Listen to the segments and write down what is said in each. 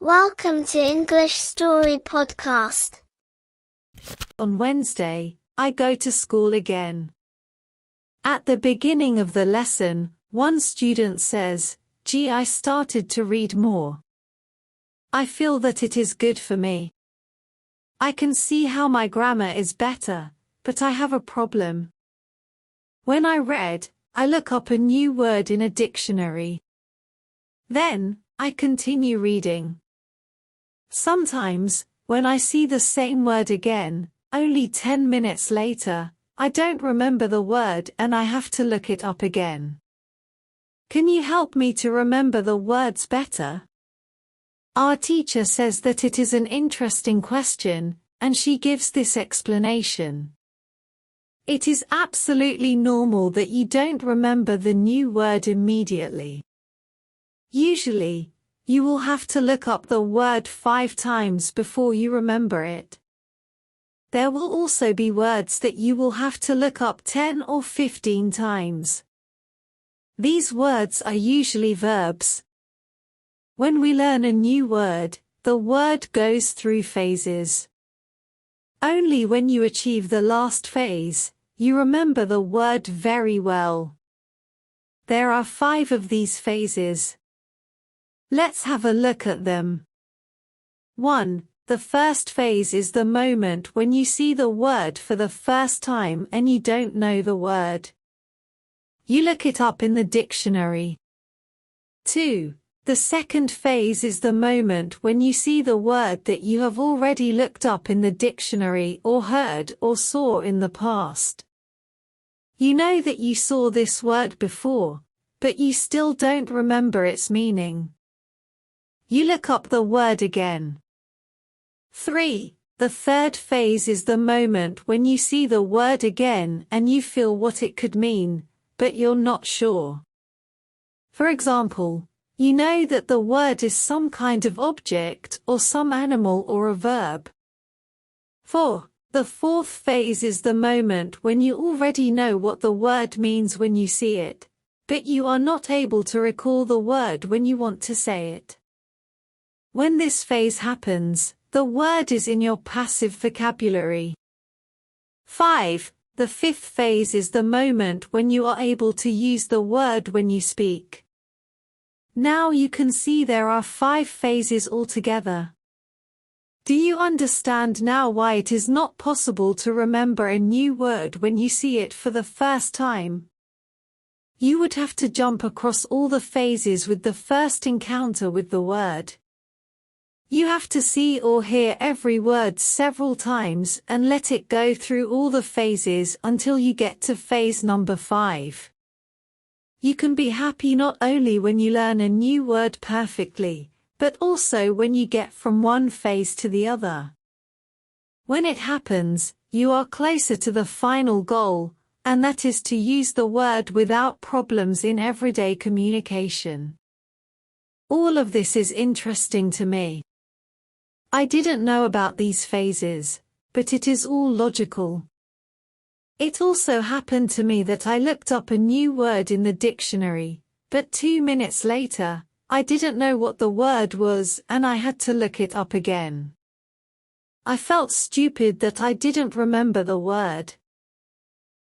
Welcome to English Story Podcast. On Wednesday, I go to school again. At the beginning of the lesson, one student says, "Gee, I started to read more. I feel that it is good for me. I can see how my grammar is better, but I have a problem. When I read, I look up a new word in a dictionary. Then, I continue reading. Sometimes, when I see the same word again, only 10 minutes later, I don't remember the word and I have to look it up again. Can you help me to remember the words better?" Our teacher says that it is an interesting question, and she gives this explanation. It is absolutely normal that you don't remember the new word immediately. Usually, you will have to look up the word 5 times before you remember it. There will also be words that you will have to look up 10 or 15 times. These words are usually verbs. When we learn a new word, the word goes through phases. Only when you achieve the last phase, you remember the word very well. There are 5 of these phases. Let's have a look at them. 1. The first phase is the moment when you see the word for the first time and you don't know the word. You look it up in the dictionary. 2. The second phase is the moment when you see the word that you have already looked up in the dictionary or heard or saw in the past. You know that you saw this word before, but you still don't remember its meaning. You look up the word again. 3. The third phase is the moment when you see the word again and you feel what it could mean, but you're not sure. For example, you know that the word is some kind of object or some animal or a verb. 4. The fourth phase is the moment when you already know what the word means when you see it, but you are not able to recall the word when you want to say it. When this phase happens, the word is in your passive vocabulary. 5. The fifth phase is the moment when you are able to use the word when you speak. Now you can see there are 5 phases altogether. Do you understand now why it is not possible to remember a new word when you see it for the first time? You would have to jump across all the phases with the first encounter with the word. You have to see or hear every word several times and let it go through all the phases until you get to phase number 5. You can be happy not only when you learn a new word perfectly, but also when you get from one phase to the other. When it happens, you are closer to the final goal, and that is to use the word without problems in everyday communication. All of this is interesting to me. I didn't know about these phases, but it is all logical. It also happened to me that I looked up a new word in the dictionary, but 2 minutes later, I didn't know what the word was and I had to look it up again. I felt stupid that I didn't remember the word.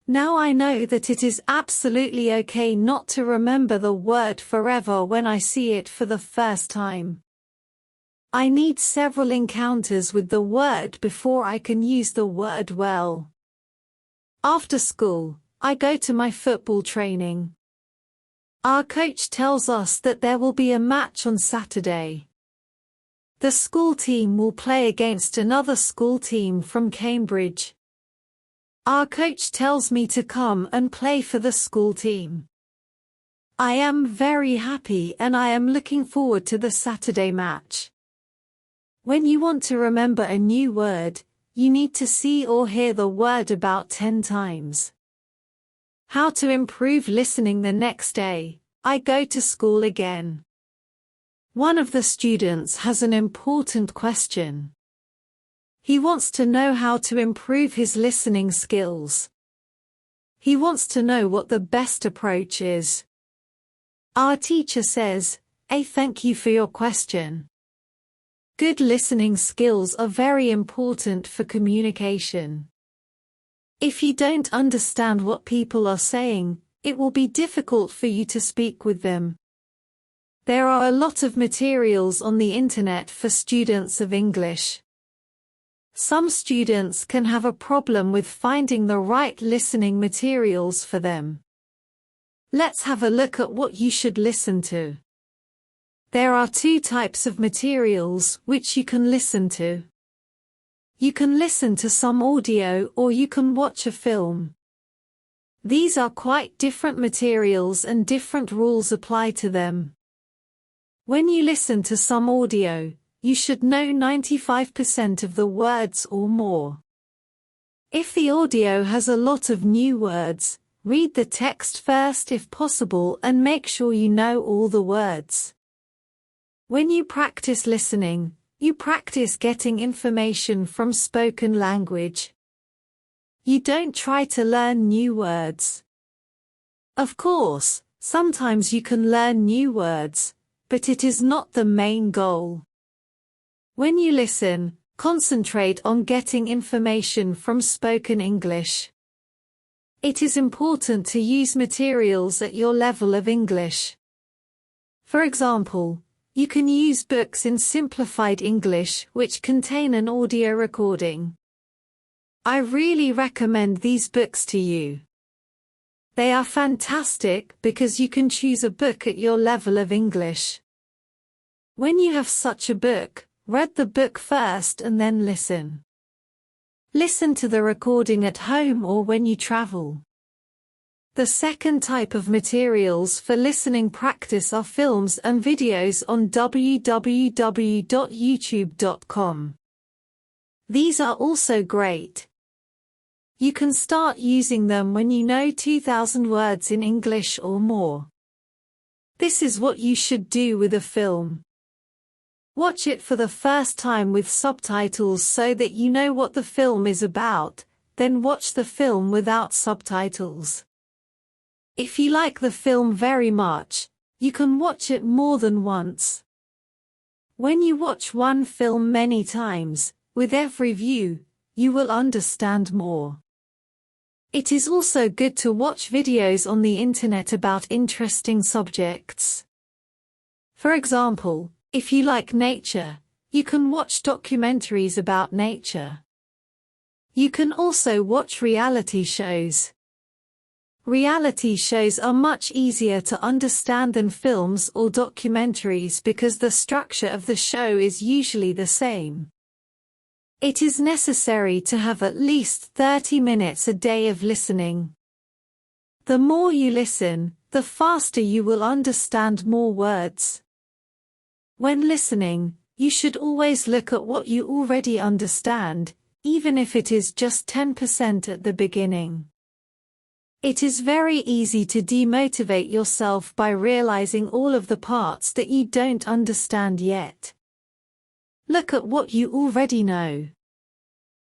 Now I know that it is absolutely okay not to remember the word forever when I see it for the first time. I need several encounters with the word before I can use the word well. After school, I go to my football training. Our coach tells us that there will be a match on Saturday. The school team will play against another school team from Cambridge. Our coach tells me to come and play for the school team. I am very happy and I am looking forward to the Saturday match. When you want to remember a new word, you need to see or hear the word about 10 times. How to improve listening the next day? I go to school again. One of the students has an important question. He wants to know how to improve his listening skills. He wants to know what the best approach is. Our teacher says, "Thank you for your question. Good listening skills are very important for communication. If you don't understand what people are saying, it will be difficult for you to speak with them. There are a lot of materials on the internet for students of English. Some students can have a problem with finding the right listening materials for them. Let's have a look at what you should listen to. There are two types of materials which you can listen to. You can listen to some audio or you can watch a film. These are quite different materials and different rules apply to them. When you listen to some audio, you should know 95% of the words or more. If the audio has a lot of new words, read the text first if possible and make sure you know all the words. When you practice listening, you practice getting information from spoken language. You don't try to learn new words. Of course, sometimes you can learn new words, but it is not the main goal. When you listen, concentrate on getting information from spoken English. It is important to use materials at your level of English. For example, you can use books in simplified English which contain an audio recording. I really recommend these books to you. They are fantastic because you can choose a book at your level of English. When you have such a book, read the book first and then listen. Listen to the recording at home or when you travel. The second type of materials for listening practice are films and videos on www.youtube.com. These are also great. You can start using them when you know 2,000 words in English or more. This is what you should do with a film. Watch it for the first time with subtitles so that you know what the film is about, then watch the film without subtitles. If you like the film very much, you can watch it more than once. When you watch one film many times, with every view, you will understand more. It is also good to watch videos on the internet about interesting subjects. For example, if you like nature, you can watch documentaries about nature. You can also watch reality shows. Reality shows are much easier to understand than films or documentaries because the structure of the show is usually the same. It is necessary to have at least 30 minutes a day of listening. The more you listen, the faster you will understand more words. When listening, you should always look at what you already understand, even if it is just 10% at the beginning. It is very easy to demotivate yourself by realizing all of the parts that you don't understand yet. Look at what you already know.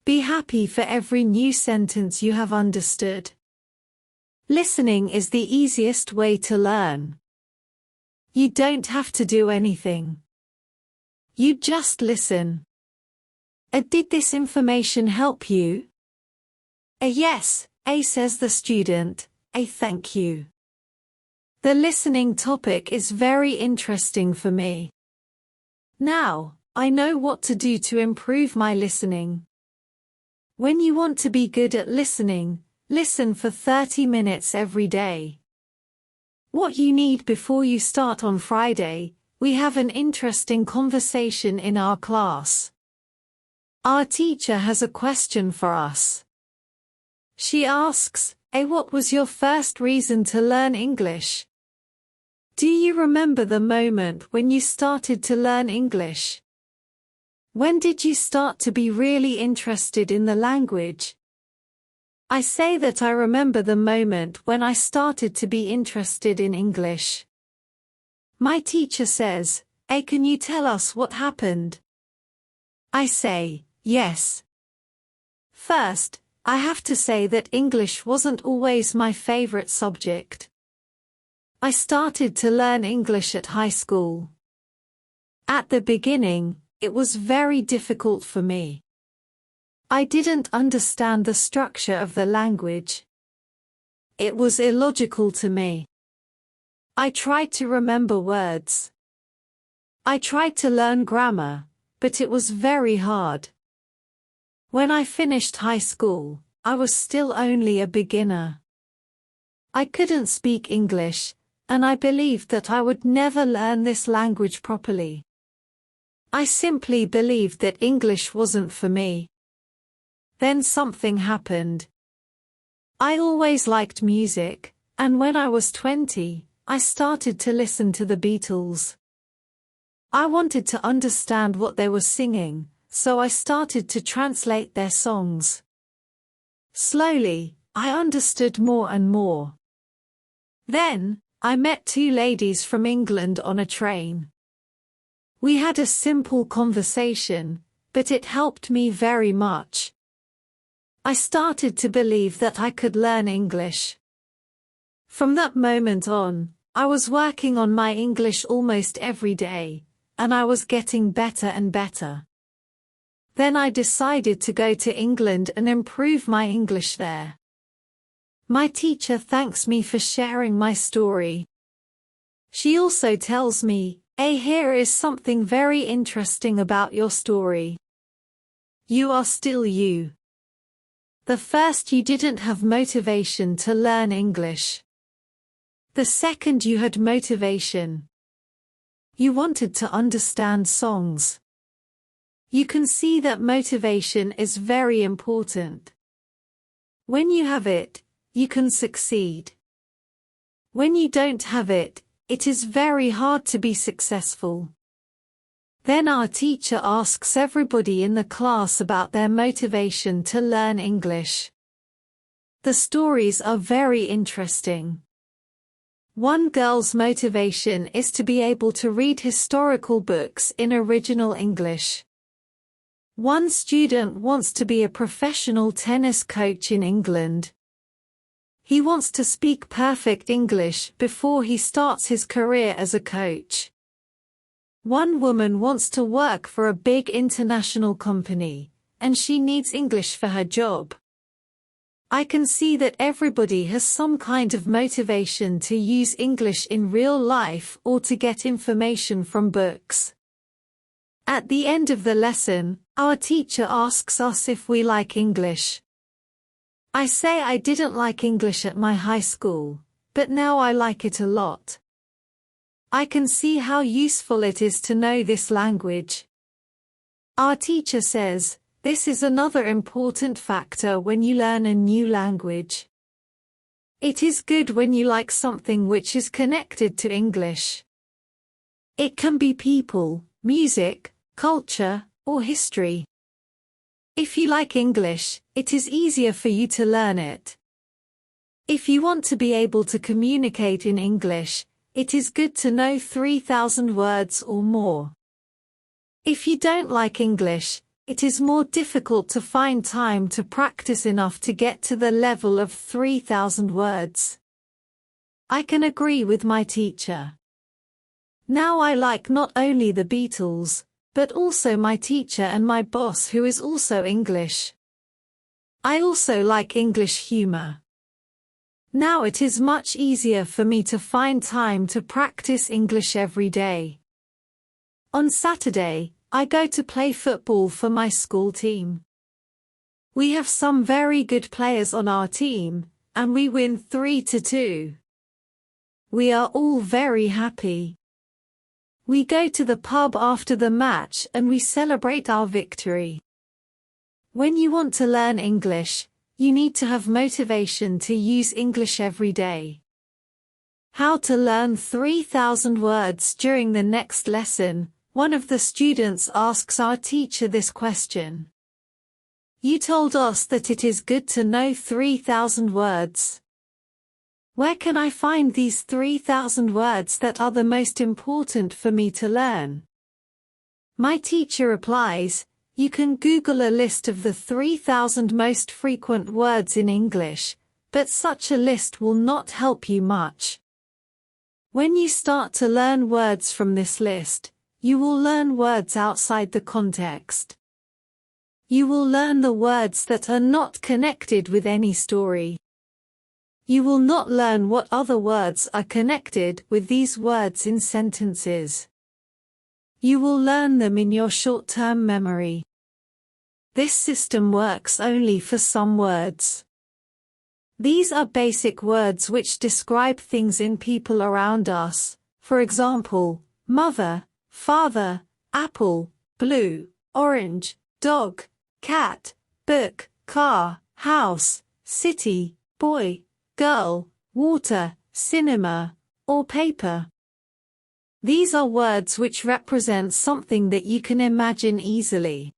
Be happy for every new sentence you have understood. Listening is the easiest way to learn. You don't have to do anything. You just listen. Did this information help you? Yes, says the student. Thank you. The listening topic is very interesting for me. Now, I know what to do to improve my listening. When you want to be good at listening, listen for 30 minutes every day. What you need before you start on Friday, we have an interesting conversation in our class. Our teacher has a question for us. She asks, what was your first reason to learn English? Do you remember the moment when you started to learn English? When did you start to be really interested in the language? I say that I remember the moment when I started to be interested in English. My teacher says, can you tell us what happened? I say, yes. First, I have to say that English wasn't always my favorite subject. I started to learn English at high school. At the beginning, it was very difficult for me. I didn't understand the structure of the language. It was illogical to me. I tried to remember words. I tried to learn grammar, but it was very hard. When I finished high school, I was still only a beginner. I couldn't speak English, and I believed that I would never learn this language properly. I simply believed that English wasn't for me. Then something happened. I always liked music, and when I was 20, I started to listen to the Beatles. I wanted to understand what they were singing, so I started to translate their songs. Slowly, I understood more and more. Then, I met two ladies from England on a train. We had a simple conversation, but it helped me very much. I started to believe that I could learn English. From that moment on, I was working on my English almost every day, and I was getting better and better. Then I decided to go to England and improve my English there. My teacher thanks me for sharing my story. She also tells me, here is something very interesting about your story. You are still you. The first, you didn't have motivation to learn English. The second, you had motivation. You wanted to understand songs. You can see that motivation is very important. When you have it, you can succeed. When you don't have it, it is very hard to be successful. Then our teacher asks everybody in the class about their motivation to learn English. The stories are very interesting. One girl's motivation is to be able to read historical books in original English. One student wants to be a professional tennis coach in England. He wants to speak perfect English before he starts his career as a coach. One woman wants to work for a big international company, and she needs English for her job. I can see that everybody has some kind of motivation to use English in real life or to get information from books. At the end of the lesson, our teacher asks us if we like English. I say I didn't like English at my high school, but now I like it a lot. I can see how useful it is to know this language. Our teacher says, this is another important factor when you learn a new language. It is good when you like something which is connected to English. It can be people, music, culture, or history. If you like English, it is easier for you to learn it. If you want to be able to communicate in English, it is good to know 3,000 words or more. If you don't like English, it is more difficult to find time to practice enough to get to the level of 3,000 words. I can agree with my teacher. Now I like not only the Beatles, but also my teacher and my boss who is also English. I also like English humor. Now it is much easier for me to find time to practice English every day. On Saturday, I go to play football for my school team. We have some very good players on our team, and we win 3-2. We are all very happy. We go to the pub after the match and we celebrate our victory. When you want to learn English, you need to have motivation to use English every day. How to learn 3,000 words during the next lesson, one of the students asks our teacher this question. You told us that it is good to know 3,000 words. Where can I find these 3,000 words that are the most important for me to learn? My teacher replies, you can Google a list of the 3,000 most frequent words in English, but such a list will not help you much. When you start to learn words from this list, you will learn words outside the context. You will learn the words that are not connected with any story. You will not learn what other words are connected with these words in sentences. You will learn them in your short-term memory. This system works only for some words. These are basic words which describe things in people around us. For example, mother, father, apple, blue, orange, dog, cat, book, car, house, city, boy, girl, water, cinema, or paper. These are words which represent something that you can imagine easily.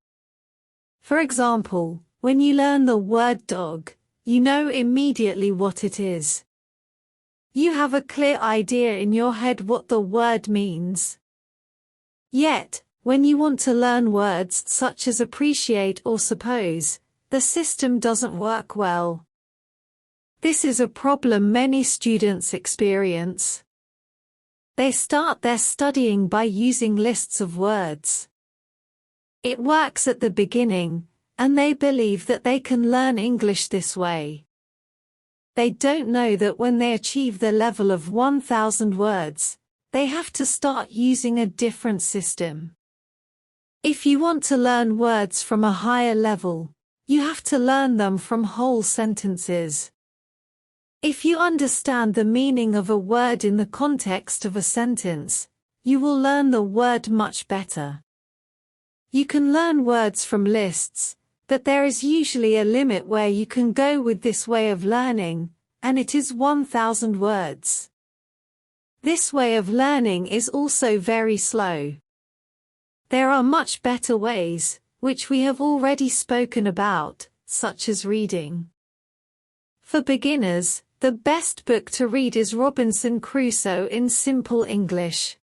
For example, when you learn the word dog, you know immediately what it is. You have a clear idea in your head what the word means. Yet, when you want to learn words such as appreciate or suppose, the system doesn't work well. This is a problem many students experience. They start their studying by using lists of words. It works at the beginning, and they believe that they can learn English this way. They don't know that when they achieve the level of 1,000 words, they have to start using a different system. If you want to learn words from a higher level, you have to learn them from whole sentences. If you understand the meaning of a word in the context of a sentence, you will learn the word much better. You can learn words from lists, but there is usually a limit where you can go with this way of learning, and it is 1,000 words. This way of learning is also very slow. There are much better ways, which we have already spoken about, such as reading. For beginners, the best book to read is Robinson Crusoe in Simple English.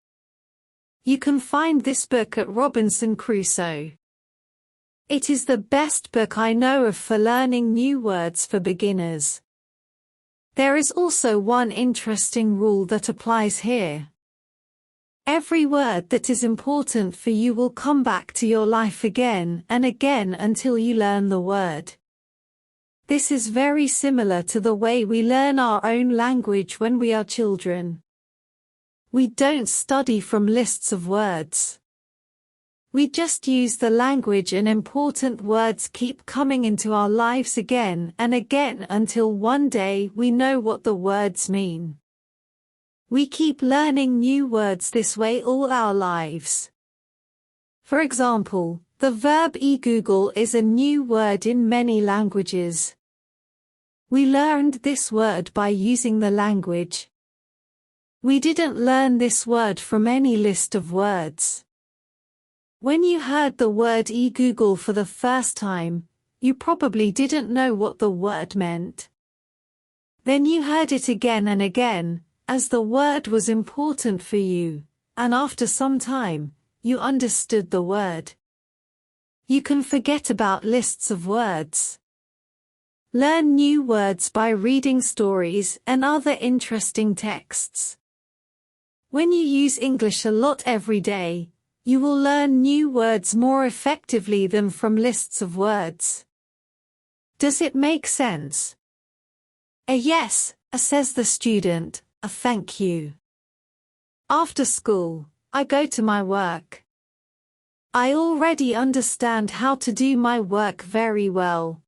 You can find this book at Robinson Crusoe. It is the best book I know of for learning new words for beginners. There is also one interesting rule that applies here. Every word that is important for you will come back to your life again and again until you learn the word. This is very similar to the way we learn our own language when we are children. We don't study from lists of words. We just use the language and important words keep coming into our lives again and again until one day we know what the words mean. We keep learning new words this way all our lives. For example, the verb e-Google is a new word in many languages. We learned this word by using the language. We didn't learn this word from any list of words. When you heard the word e-Google for the first time, you probably didn't know what the word meant. Then you heard it again and again, as the word was important for you, and after some time, you understood the word. You can forget about lists of words. Learn new words by reading stories and other interesting texts. When you use English a lot every day, you will learn new words more effectively than from lists of words. Does it make sense? A yes, says the student, a thank you. After school, I go to my work. I already understand how to do my work very well.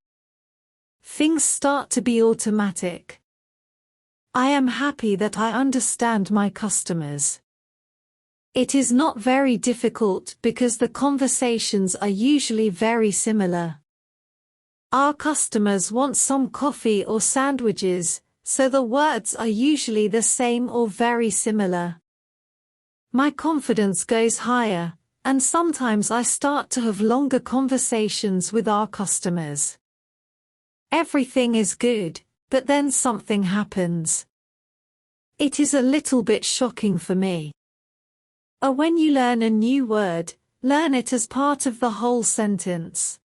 Things start to be automatic. I am happy that I understand my customers. It is not very difficult because the conversations are usually very similar. Our customers want some coffee or sandwiches, so the words are usually the same or very similar. My confidence goes higher, and sometimes I start to have longer conversations with our customers. Everything is good, but then something happens. It is a little bit shocking for me. Or when you learn a new word, learn it as part of the whole sentence.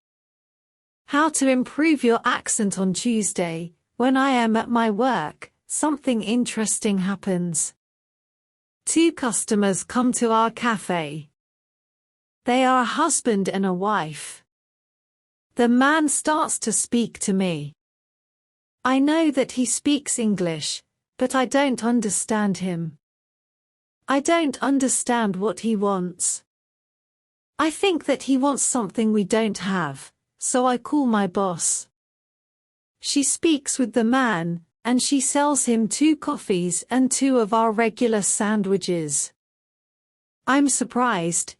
How to improve your accent on Tuesday. When I am at my work, something interesting happens. 2 customers come to our cafe. They are a husband and a wife. The man starts to speak to me. I know that he speaks English, but I don't understand him. I don't understand what he wants. I think that he wants something we don't have, so I call my boss. She speaks with the man, and she sells him 2 coffees and 2 of our regular sandwiches. I'm surprised.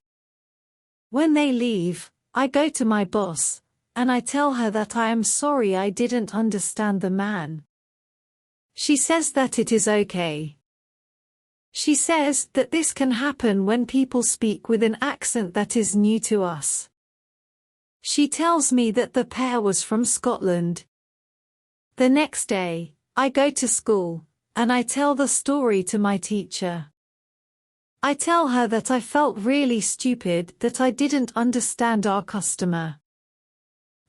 When they leave, I go to my boss, and I tell her that I am sorry I didn't understand the man. She says that it is okay. She says that this can happen when people speak with an accent that is new to us. She tells me that the pair was from Scotland. The next day, I go to school, and I tell the story to my teacher. I tell her that I felt really stupid that I didn't understand our customer.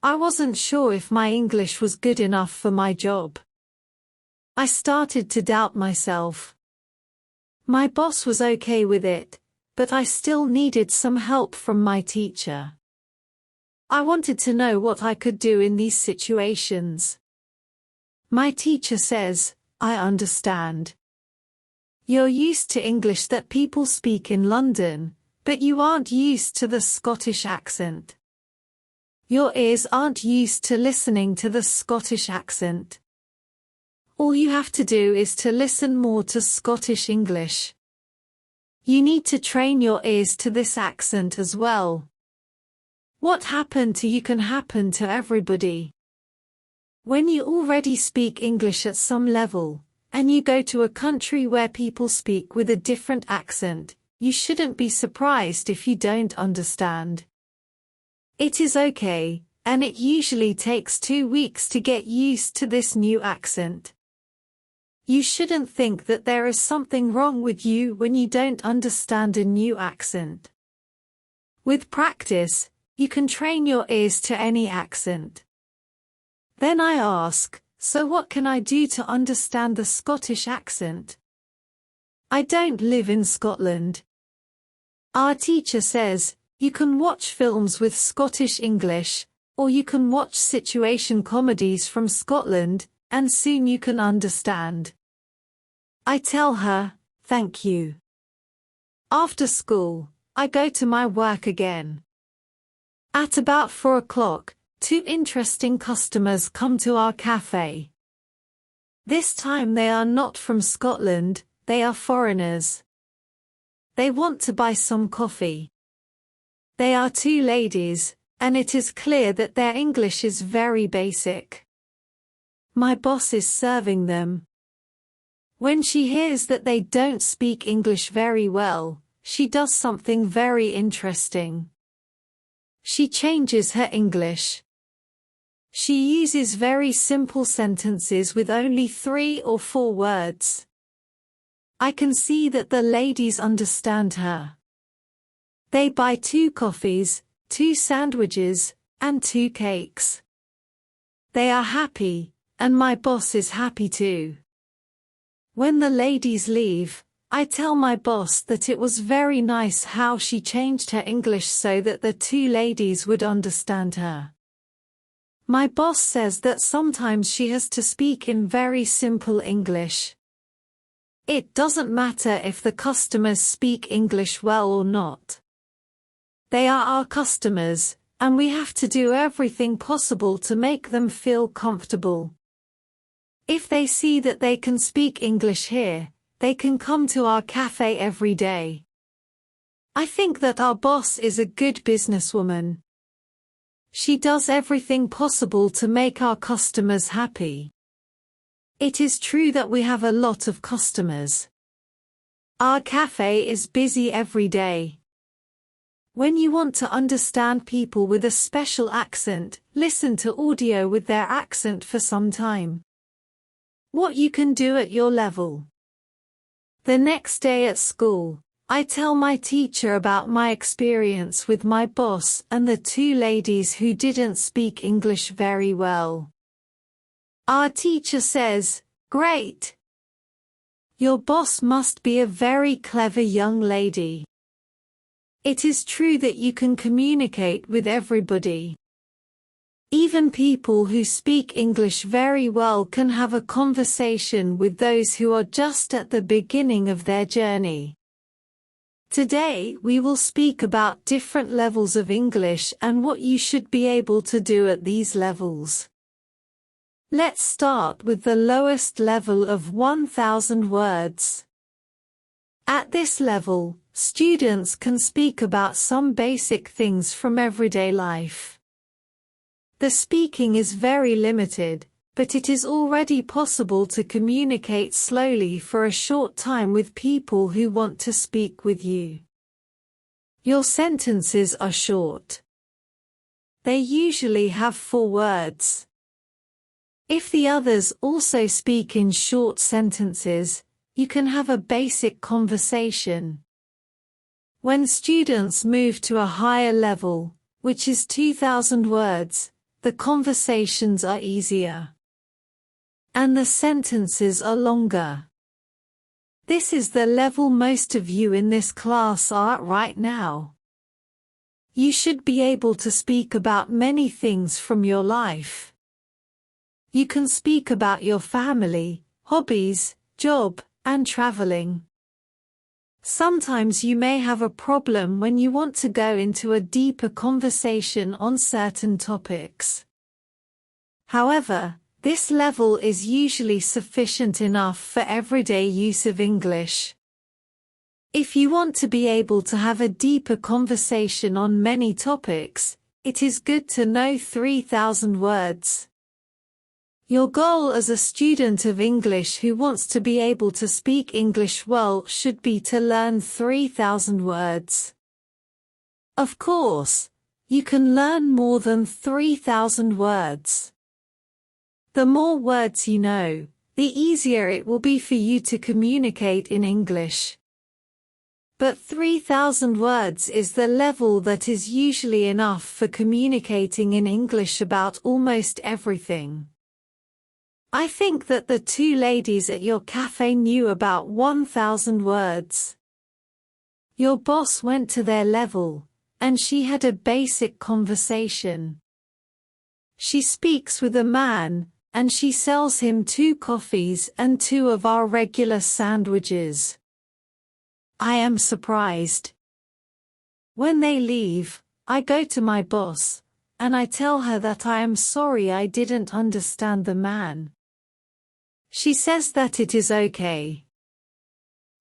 I wasn't sure if my English was good enough for my job. I started to doubt myself. My boss was okay with it, but I still needed some help from my teacher. I wanted to know what I could do in these situations. My teacher says, I understand. You're used to English that people speak in London, but you aren't used to the Scottish accent. Your ears aren't used to listening to the Scottish accent. All you have to do is to listen more to Scottish English. You need to train your ears to this accent as well. What happened to you can happen to everybody. When you already speak English at some level, and you go to a country where people speak with a different accent, you shouldn't be surprised if you don't understand. It is okay, and it usually takes 2 weeks to get used to this new accent. You shouldn't think that there is something wrong with you when you don't understand a new accent. With practice, you can train your ears to any accent. Then I ask, so what can I do to understand the Scottish accent? I don't live in Scotland. Our teacher says, you can watch films with Scottish English, or you can watch situation comedies from Scotland, and soon you can understand. I tell her, thank you. After school, I go to my work again. At about 4 o'clock, 2 interesting customers come to our cafe. This time they are not from Scotland, they are foreigners. They want to buy some coffee. They are 2 ladies, and it is clear that their English is very basic. My boss is serving them. When she hears that they don't speak English very well, she does something very interesting. She changes her English. She uses very simple sentences with only 3 or 4 words. I can see that the ladies understand her. They buy 2 coffees, 2 sandwiches, and 2 cakes. They are happy, and my boss is happy too. When the ladies leave, I tell my boss that it was very nice how she changed her English so that the 2 ladies would understand her. My boss says that sometimes she has to speak in very simple English. It doesn't matter if the customers speak English well or not. They are our customers, and we have to do everything possible to make them feel comfortable. If they see that they can speak English here, they can come to our cafe every day. I think that our boss is a good businesswoman. She does everything possible to make our customers happy. It is true that we have a lot of customers. Our cafe is busy every day. When you want to understand people with a special accent, listen to audio with their accent for some time. What you can do at your level. The next day at school, I tell my teacher about my experience with my boss and the 2 ladies who didn't speak English very well. Our teacher says, "Great! Your boss must be a very clever young lady. it is true that you can communicate with everybody. Even people who speak English very well can have a conversation with those who are just at the beginning of their journey. Today we will speak about different levels of English and what you should be able to do at these levels. Let's start with the lowest level of 1,000 words. At this level, students can speak about some basic things from everyday life. The speaking is very limited, but it is already possible to communicate slowly for a short time with people who want to speak with you. Your sentences are short. They usually have 4 words. If the others also speak in short sentences, you can have a basic conversation. When students move to a higher level, which is 2,000 words, the conversations are easier. And the sentences are longer. This is the level most of you in this class are at right now. You should be able to speak about many things from your life. You can speak about your family, hobbies, job, and traveling. Sometimes you may have a problem when you want to go into a deeper conversation on certain topics. However, this level is usually sufficient enough for everyday use of English. If you want to be able to have a deeper conversation on many topics, it is good to know 3,000 words. Your goal as a student of English who wants to be able to speak English well should be to learn 3,000 words. Of course, you can learn more than 3,000 words. The more words you know, the easier it will be for you to communicate in English. But 3,000 words is the level that is usually enough for communicating in English about almost everything. I think that the 2 ladies at your cafe knew about 1,000 words. Your boss went to their level, and she had a basic conversation. She speaks with a man, and she sells him 2 coffees and 2 of our regular sandwiches. I am surprised. When they leave, I go to my boss, and I tell her that I am sorry I didn't understand the man. She says that it is okay.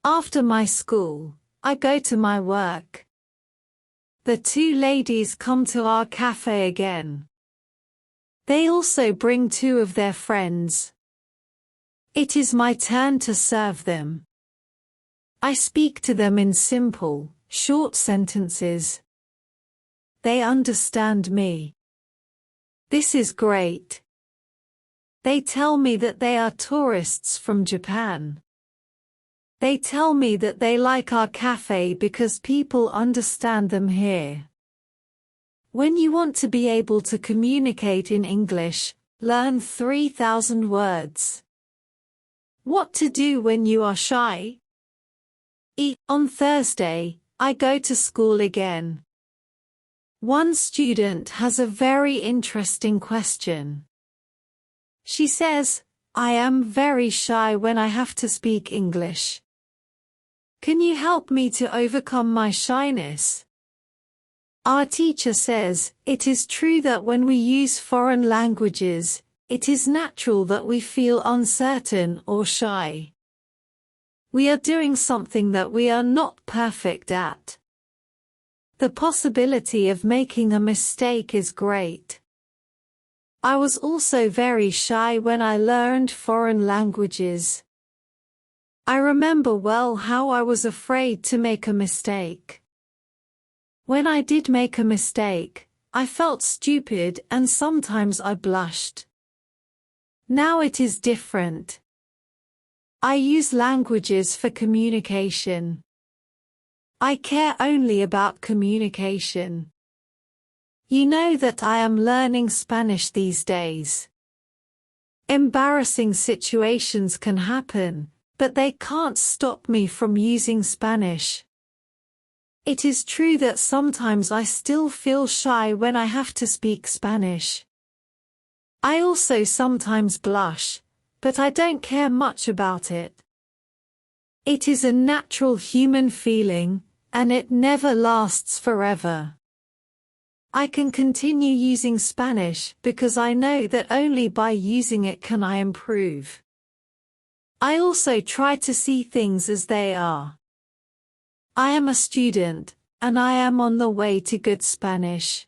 After my school, I go to my work. The 2 ladies come to our cafe again. They also bring 2 of their friends. It is my turn to serve them. I speak to them in simple, short sentences. They understand me. This is great. They tell me that they are tourists from Japan. They tell me that they like our cafe because people understand them here. When you want to be able to communicate in English, learn 3,000 words. What to do when you are shy? On Thursday, I go to school again. One student has a very interesting question. She says, I am very shy when I have to speak English. Can you help me to overcome my shyness? Our teacher says, it is true that when we use foreign languages, it is natural that we feel uncertain or shy. We are doing something that we are not perfect at. The possibility of making a mistake is great. I was also very shy when I learned foreign languages. I remember well how I was afraid to make a mistake. When I did make a mistake, I felt stupid and sometimes I blushed. Now it is different. I use languages for communication. I care only about communication. You know that I am learning Spanish these days. Embarrassing situations can happen, but they can't stop me from using Spanish. It is true that sometimes I still feel shy when I have to speak Spanish. I also sometimes blush, but I don't care much about it. It is a natural human feeling, and it never lasts forever. I can continue using Spanish because I know that only by using it can I improve. I also try to see things as they are. I am a student, and I am on the way to good Spanish.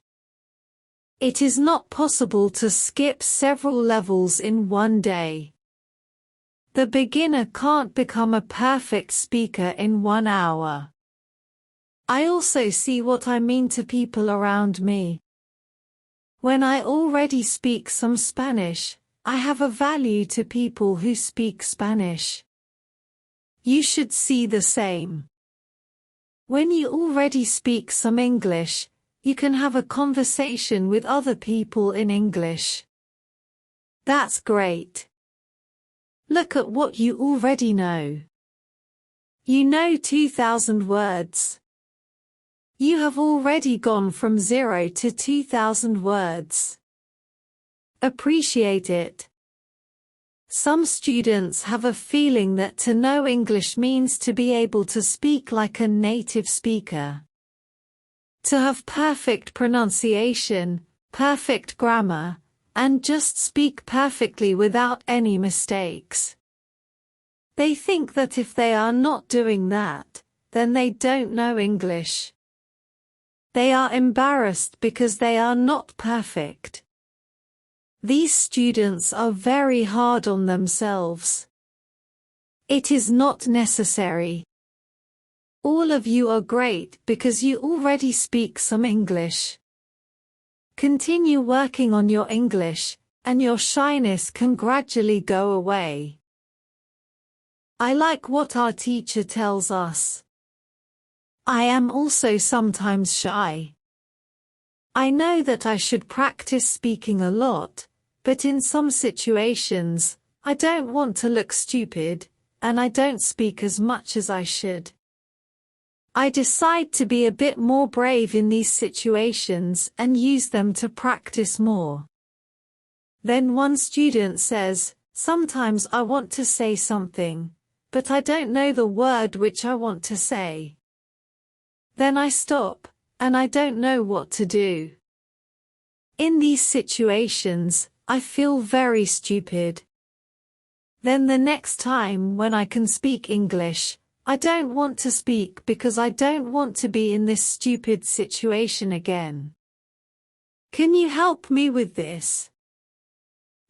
It is not possible to skip several levels in one day. The beginner can't become a perfect speaker in 1 hour. I also see what I mean to people around me. When I already speak some Spanish, I have a value to people who speak Spanish. You should see the same. When you already speak some English, you can have a conversation with other people in English. That's great. Look at what you already know. You know 2,000 words. You have already gone from 0 to 2,000 words. Appreciate it. Some students have a feeling that to know English means to be able to speak like a native speaker. To have perfect pronunciation, perfect grammar, and just speak perfectly without any mistakes. They think that if they are not doing that, then they don't know English. They are embarrassed because they are not perfect. These students are very hard on themselves. It is not necessary. All of you are great because you already speak some English. Continue working on your English, and your shyness can gradually go away. I like what our teacher tells us. I am also sometimes shy. I know that I should practice speaking a lot, but in some situations, I don't want to look stupid, and I don't speak as much as I should. I decide to be a bit more brave in these situations and use them to practice more. Then one student says, "Sometimes I want to say something, but I don't know the word which I want to say." Then I stop, and I don't know what to do. In these situations, I feel very stupid. Then the next time when I can speak English, I don't want to speak because I don't want to be in this stupid situation again. Can you help me with this?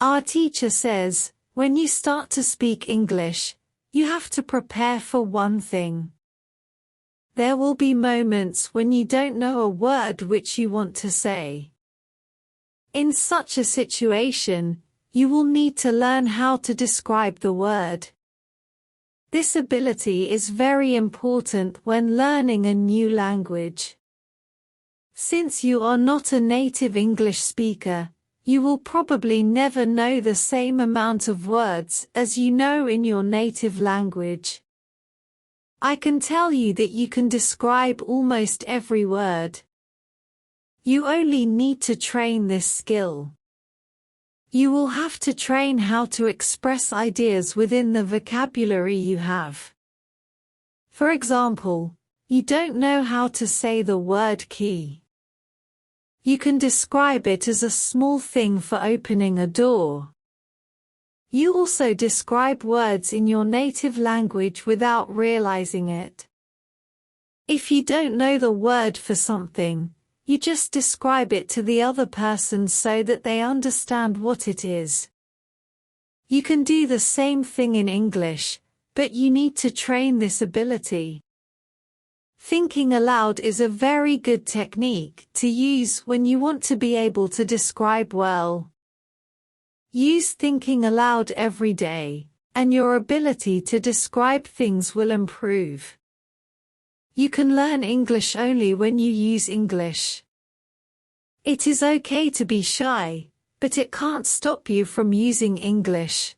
Our teacher says, when you start to speak English, you have to prepare for one thing. There will be moments when you don't know a word which you want to say. In such a situation, you will need to learn how to describe the word. This ability is very important when learning a new language. Since you are not a native English speaker, you will probably never know the same amount of words as you know in your native language. I can tell you that you can describe almost every word. You only need to train this skill. You will have to train how to express ideas within the vocabulary you have. For example, you don't know how to say the word key. You can describe it as a small thing for opening a door. You also describe words in your native language without realizing it. If you don't know the word for something, you just describe it to the other person so that they understand what it is. You can do the same thing in English, but you need to train this ability. Thinking aloud is a very good technique to use when you want to be able to describe well. Use thinking aloud every day, and your ability to describe things will improve. You can learn English only when you use English. It is okay to be shy, but it can't stop you from using English.